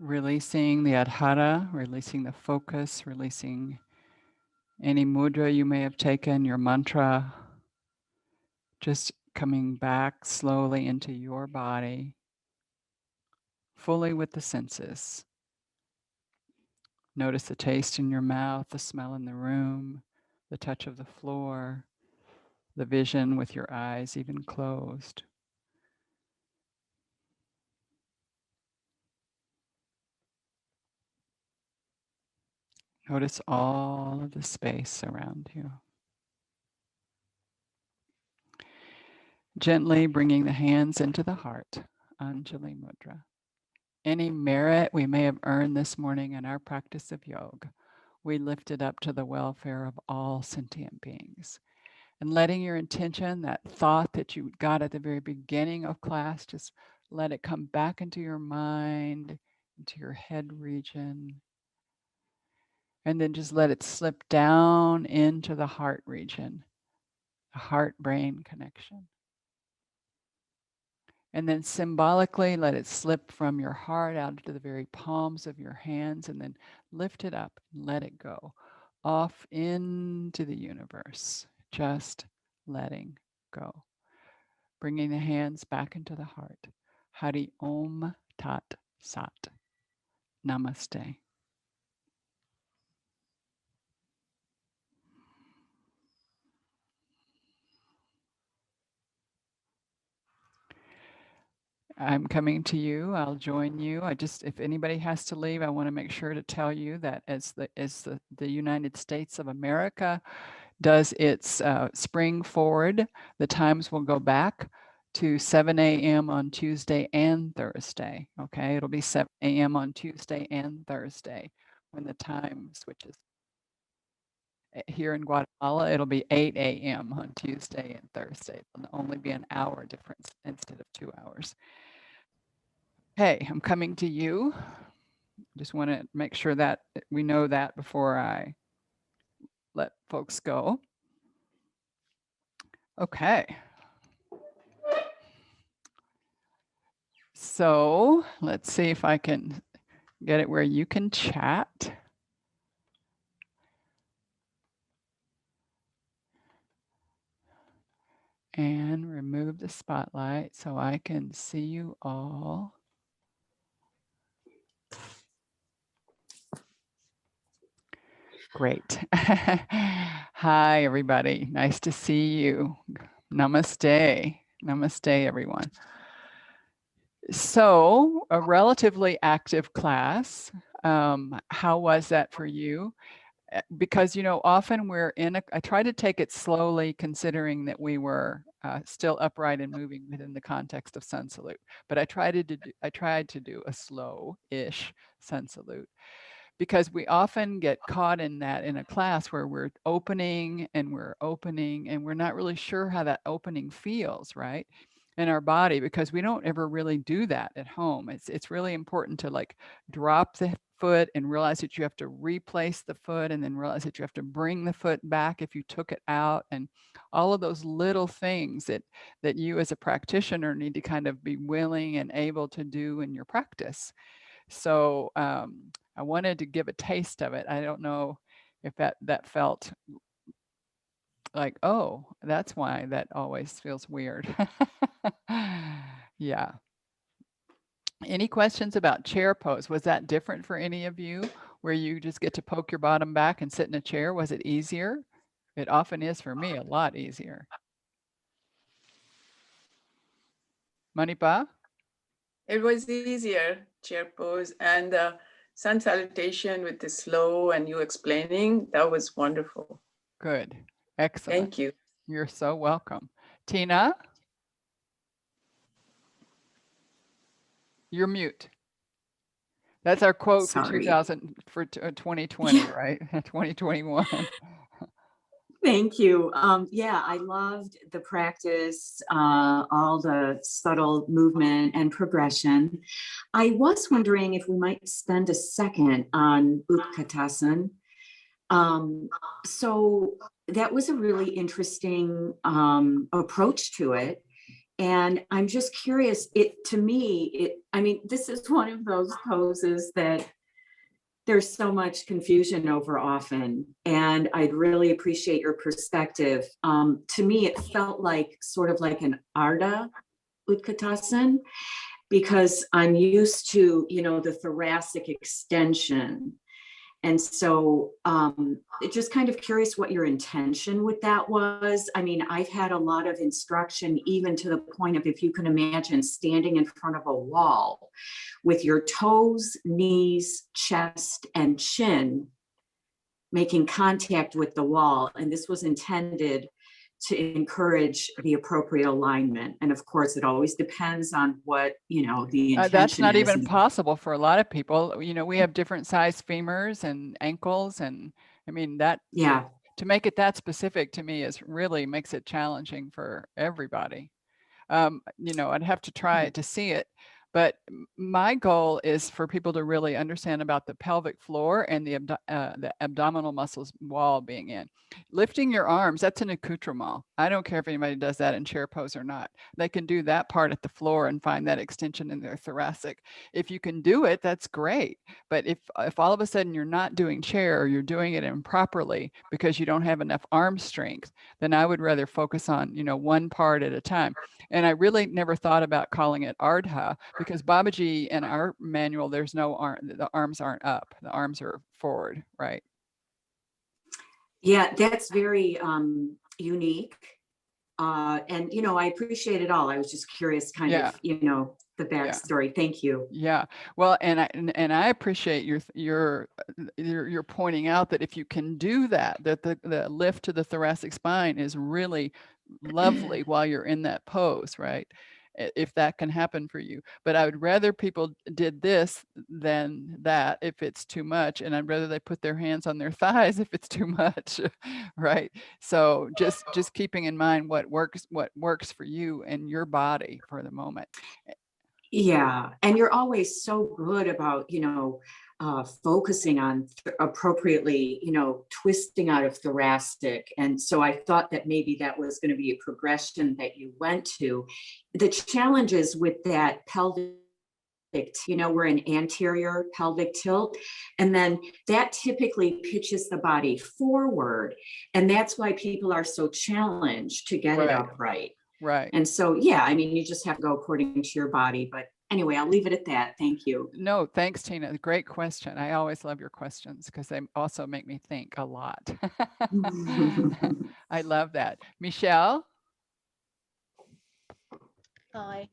Releasing the adhara, releasing the focus, releasing any mudra you may have taken, your mantra, just coming back slowly into your body, fully with the senses. Notice the taste in your mouth, the smell in the room, the touch of the floor, the vision with your eyes even closed. Notice all of the space around you. Gently bringing the hands into the heart, Anjali Mudra. Any merit we may have earned this morning in our practice of yoga, we lift it up to the welfare of all sentient beings. And letting your intention, that thought that you got at the very beginning of class, just let it come back into your mind, into your head region. And then just let it slip down into the heart region, the heart-brain connection. And then symbolically, let it slip from your heart out into the very palms of your hands, and then lift it up and let it go off into the universe, just letting go. Bringing the hands back into the heart. Hari Om Tat Sat. Namaste. I'm coming to you. I'll join you. If anybody has to leave, I want to make sure to tell you that as the United States of America does its spring forward, the times will go back to 7 a.m. on Tuesday and Thursday. Okay, it'll be 7 a.m. on Tuesday and Thursday when the time switches. Here in Guatemala, it'll be 8 a.m. on Tuesday and Thursday. It'll only be an hour difference instead of 2 hours. Hey, I'm coming to you. Just want to make sure that we know that before I let folks go. Okay. So let's see if I can get it where you can chat. And remove the spotlight so I can see you all. Great. Hi, everybody. Nice to see you. Namaste. Namaste, everyone. So, a relatively active class. How was that for you? Because, often I try to take it slowly, considering that we were still upright and moving within the context of sun salute. But I tried to do a slow-ish sun salute, because we often get caught in that in a class where we're opening and we're not really sure how that opening feels, right? In our body, because we don't ever really do that at home. It's really important to like drop the foot and realize that you have to replace the foot, and then realize that you have to bring the foot back if you took it out, and all of those little things that you as a practitioner need to kind of be willing and able to do in your practice. So I wanted to give a taste of it. I don't know if that felt like, oh, that's why that always feels weird. Yeah. Any questions about chair pose? Was that different for any of you, where you just get to poke your bottom back and sit in a chair? Was it easier? It often is for me, a lot easier. Manipa? It was easier, chair pose, and sun salutation with the slow and you explaining, that was wonderful. Good. Excellent. Thank you. You're so welcome. Tina? You're mute. That's our quote for 2020, Yeah. right? 2021. Thank you. Yeah, I loved the practice, all the subtle movement and progression. I was wondering if we might spend a second on Utkatasana. So that was a really interesting approach to it. And I'm just curious, to me, I mean, this is one of those poses that there's so much confusion over often, and I'd really appreciate your perspective. To me, it felt like sort of like an Ardha Utkatasana, because I'm used to, the thoracic extension. And so just kind of curious what your intention with that was. I mean, I've had a lot of instruction, even to the point of, if you can imagine standing in front of a wall with your toes, knees, chest, and chin making contact with the wall. And this was intended to encourage the appropriate alignment. And of course, it always depends on what, the intention that's not is. even possible for a lot of people. We have different size femurs and ankles. And I mean, Yeah. To make it that specific to me really makes it challenging for everybody. I'd have to try it to see it. But my goal is for people to really understand about the pelvic floor and the abdominal muscles wall being in. Lifting your arms, that's an accoutrement. I don't care if anybody does that in chair pose or not. They can do that part at the floor and find that extension in their thoracic. If you can do it, that's great. But if all of a sudden you're not doing chair, or you're doing it improperly because you don't have enough arm strength, then I would rather focus on, one part at a time. And I really never thought about calling it Ardha, because Babaji in our manual, there's no arm, the arms aren't up, the arms are forward, right? Yeah, that's very unique. And, I appreciate it all. I was just curious kind of, the backstory. Thank you. Yeah. Well, and I appreciate your pointing out that if you can do that the lift to the thoracic spine is really lovely while you're in that pose, right? If that can happen for you. But I would rather people did this than that if it's too much. And I'd rather they put their hands on their thighs if it's too much, right? So just keeping in mind what works for you and your body for the moment. Yeah. And you're always so good about, focusing on appropriately, twisting out of thoracic. And so I thought that maybe that was going to be a progression that you went to. The challenges with that pelvic, we're an anterior pelvic tilt, and then that typically pitches the body forward. And that's why people are so challenged to get it upright. Right. And so, yeah, I mean, you just have to go according to your body. But anyway, I'll leave it at that. Thank you. No, thanks, Tina. Great question. I always love your questions because they also make me think a lot. I love that. Michelle? Hi.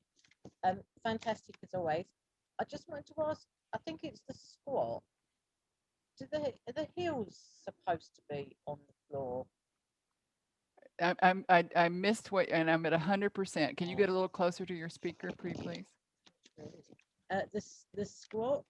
Fantastic as always. I just wanted to ask, I think it's the squat. Are the heels supposed to be on the floor? I missed what, and I'm at 100%. Can you get a little closer to your speaker, please? The squat.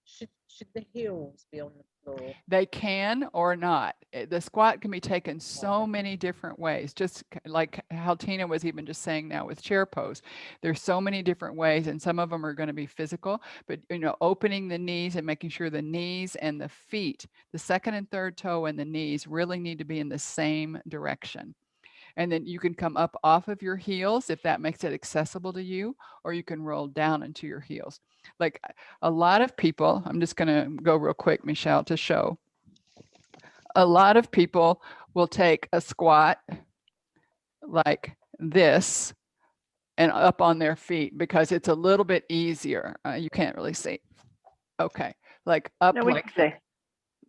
Should the heels be on the floor? They can or not. The squat can be taken so many different ways, just like how Tina was even just saying now with chair pose. There's so many different ways, and some of them are going to be physical, but opening the knees and making sure the knees and the feet, the second and third toe and the knees really need to be in the same direction. And then you can come up off of your heels if that makes it accessible to you, or you can roll down into your heels. Like a lot of people, I'm just going to go real quick, Michelle, to show. A lot of people will take a squat like this and up on their feet because it's a little bit easier. You can't really see. Okay. Like up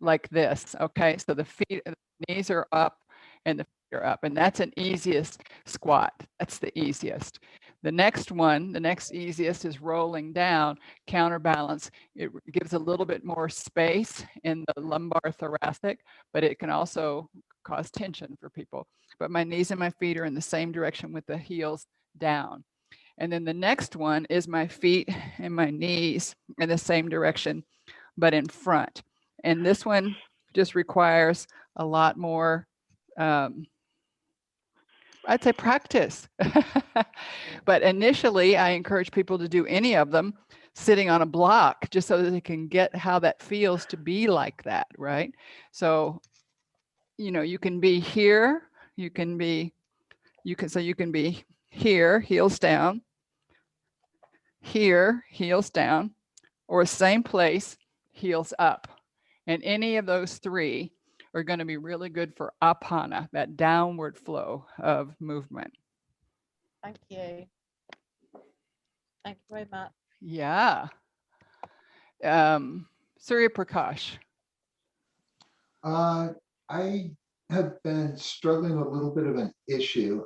like this. Okay. So the knees are up and the feet are up, and that's an easiest squat. That's the easiest. The next one, the next easiest is rolling down, counterbalance. It gives a little bit more space in the lumbar thoracic, but it can also cause tension for people. But my knees and my feet are in the same direction with the heels down. And then the next one is my feet and my knees in the same direction, but in front. And this one just requires a lot more, I'd say, practice. But initially, I encourage people to do any of them sitting on a block just so that they can get how that feels to be like that, right? So, you can be here, you can So you can be here, heels down, here, heels down, or same place, heels up. And any of those three are going to be really good for apana, that downward flow of movement. Thank you. Thank you very much. Yeah. Surya Prakash. I have been struggling with a little bit of an issue.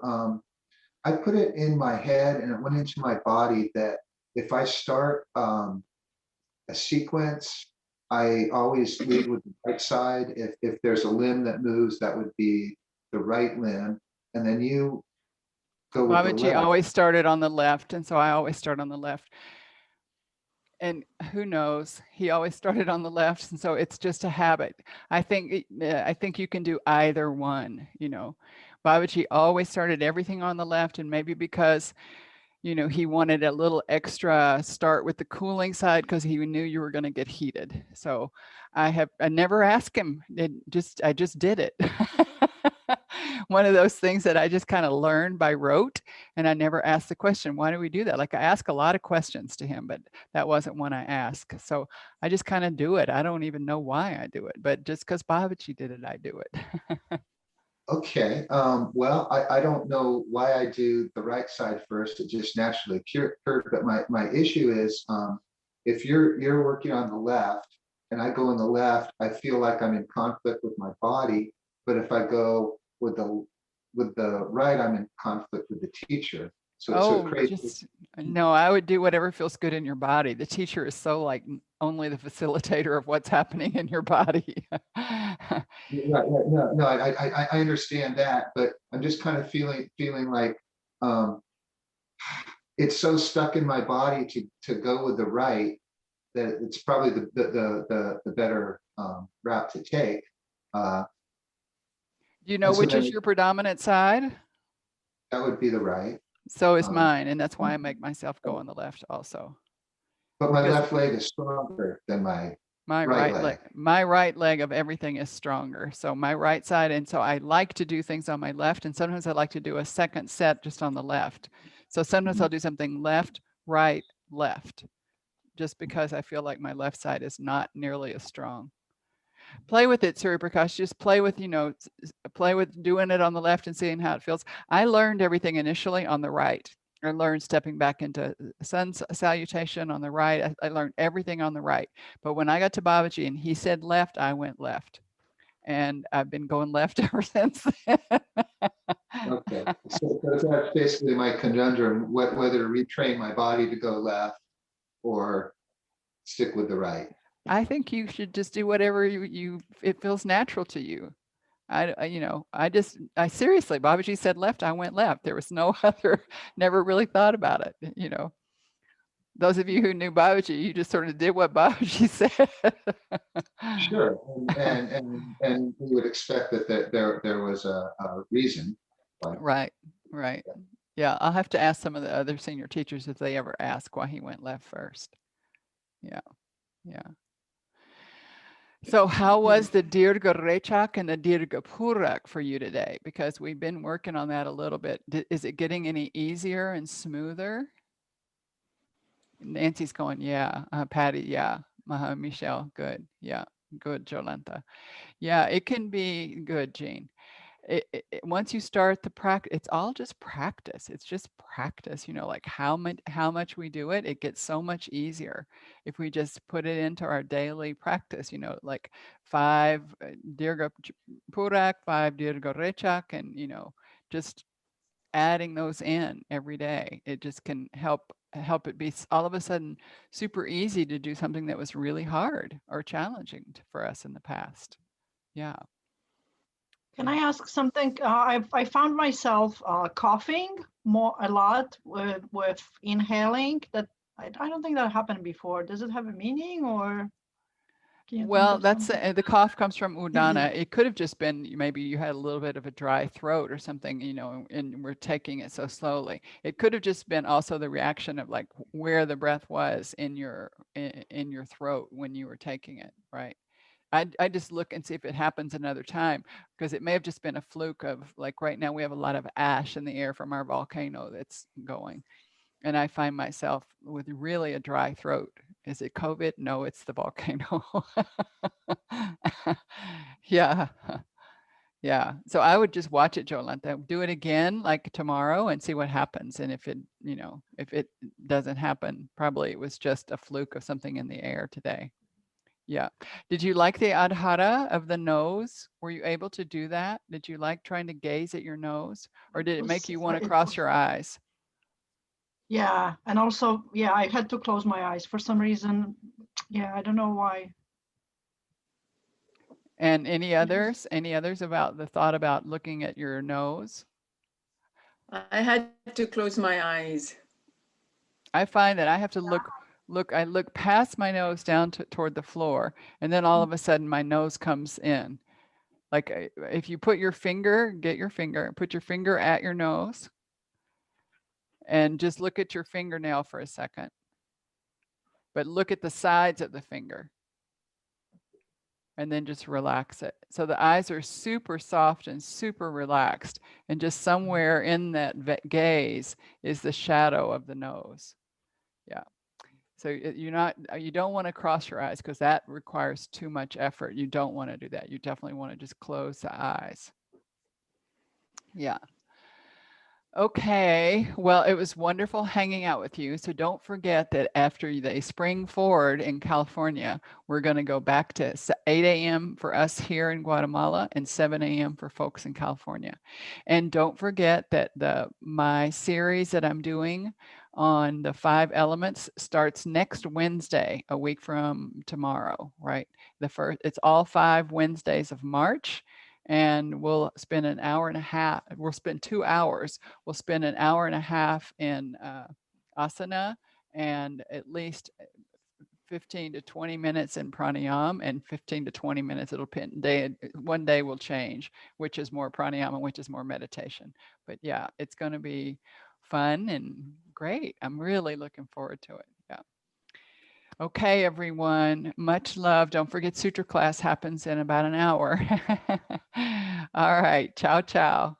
I put it in my head and it went into my body that if I start a sequence, I always lead with the right side. If there's a limb that moves, that would be the right limb. And then you go with the Babaji left. always started on the left, and so I always start on the left. And who knows, he always started on the left, and so it's just a habit. I think you can do either one, you know. Babaji always started everything on the left, and maybe because, you know, he wanted a little extra start with the cooling side because he knew you were going to get heated. So I never asked him. I just did it. One of those things that I just kind of learned by rote, and I never asked the question, why do we do that? Like I ask a lot of questions to him, but that wasn't one I asked. So I just kind of do it. I don't even know why I do it, but just because Babaji did it, I do it. Okay. Well, I don't know why I do the right side first. It just naturally occurred. But my issue is if you're working on the left and I go on the left, I feel like I'm in conflict with my body. But if I go with the right, I'm in conflict with the teacher. So it creates no, I would do whatever feels good in your body. The teacher is so like only the facilitator of what's happening in your body. Right, no, I understand that, but I'm just kind of feeling like it's so stuck in my body to go with the right that it's probably the better route to take. Do you know which is your predominant side? That would be the right. So is mine, and that's why I make myself go on the left also. But my left leg is stronger than my right leg. My right leg of everything is stronger. So my right side, and so I like to do things on my left, and sometimes I like to do a second set just on the left. So sometimes I'll do something left, right, left, just because I feel like my left side is not nearly as strong. Play with it, Surya Prakash. Just play with, you know, play with doing it on the left and seeing how it feels. I learned everything initially on the right. I learned stepping back into sun salutation on the right. I learned everything on the right. But when I got to Babaji and he said left, I went left. And I've been going left ever since then. Okay, so that's basically my conundrum, whether to retrain my body to go left or stick with the right. I think you should just do whatever it feels natural to you. I seriously, Babaji said left, I went left. There was no other, never really thought about it, you know. Those of you who knew Babaji, you just sort of did what Babaji said. Sure, and we would expect that there was a reason. Right. Yeah, I'll have to ask some of the other senior teachers if they ever ask why he went left first. Yeah. So how was the Dirga Rechaka and the Dirga Puraka for you today? Because we've been working on that a little bit. Is it getting any easier and smoother? Nancy's going, yeah. Patty, yeah. Michelle, good. Yeah, good, Jolanta. Yeah, it can be good, Jean. Once you start the practice, it's all just practice. It's just practice, you know, like how much we do it, it gets so much easier if we just put it into our daily practice, you know, like 5 Dirga Puraka, 5 Dirga Rechaka, and, you know, just adding those in every day. It just can help it be all of a sudden super easy to do something that was really hard or challenging for us in the past. Yeah. Can I ask something? I found myself coughing a lot with inhaling. That I don't think that happened before. Does it have a meaning, or? Well, that's the cough comes from Udana. It could have just been maybe you had a little bit of a dry throat or something, you know, and we're taking it so slowly. It could have just been also the reaction of like where the breath was in your throat when you were taking it, right? I just look and see if it happens another time, because it may have just been a fluke of, like, right now we have a lot of ash in the air from our volcano that's going. And I find myself with really a dry throat. Is it COVID? No, it's the volcano. Yeah. Yeah. So I would just watch it, Jolanta. Do it again like tomorrow and see what happens. And if it, you know, if it doesn't happen, probably it was just a fluke of something in the air today. Yeah. Did you like the adhara of the nose? Were you able to do that? Did you like trying to gaze at your nose, or did it make you want to cross your eyes? Yeah, and also, yeah, I had to close my eyes for some reason. Yeah, I don't know why. And any others? Any others about the thought about looking at your nose? I had to close my eyes. I find that I have to I look past my nose down toward the floor, and then all of a sudden my nose comes in. Like if you put your finger, get your finger, put your finger at your nose, and just look at your fingernail for a second. But look at the sides of the finger. And then just relax it. So the eyes are super soft and super relaxed. And just somewhere in that gaze is the shadow of the nose. Yeah. So you don't want to cross your eyes, because that requires too much effort. You don't want to do that. You definitely want to just close the eyes. Yeah. Okay, well, it was wonderful hanging out with you. So don't forget that after they spring forward in California, we're going to go back to 8 a.m. for us here in Guatemala and 7 a.m. for folks in California. And don't forget that my series that I'm doing on the 5 elements starts next Wednesday, a week from tomorrow, right? It's all 5 Wednesdays of March. And we'll spend an hour and a half. We'll spend 2 hours. We'll spend an hour and a half in asana, and at least 15 to 20 minutes in pranayama, and 15 to 20 minutes. One day will change, which is more pranayama, which is more meditation. But yeah, it's going to be fun and great. I'm really looking forward to it. Yeah. Okay, everyone, much love. Don't forget Sutra class happens in about an hour. All right, ciao, ciao.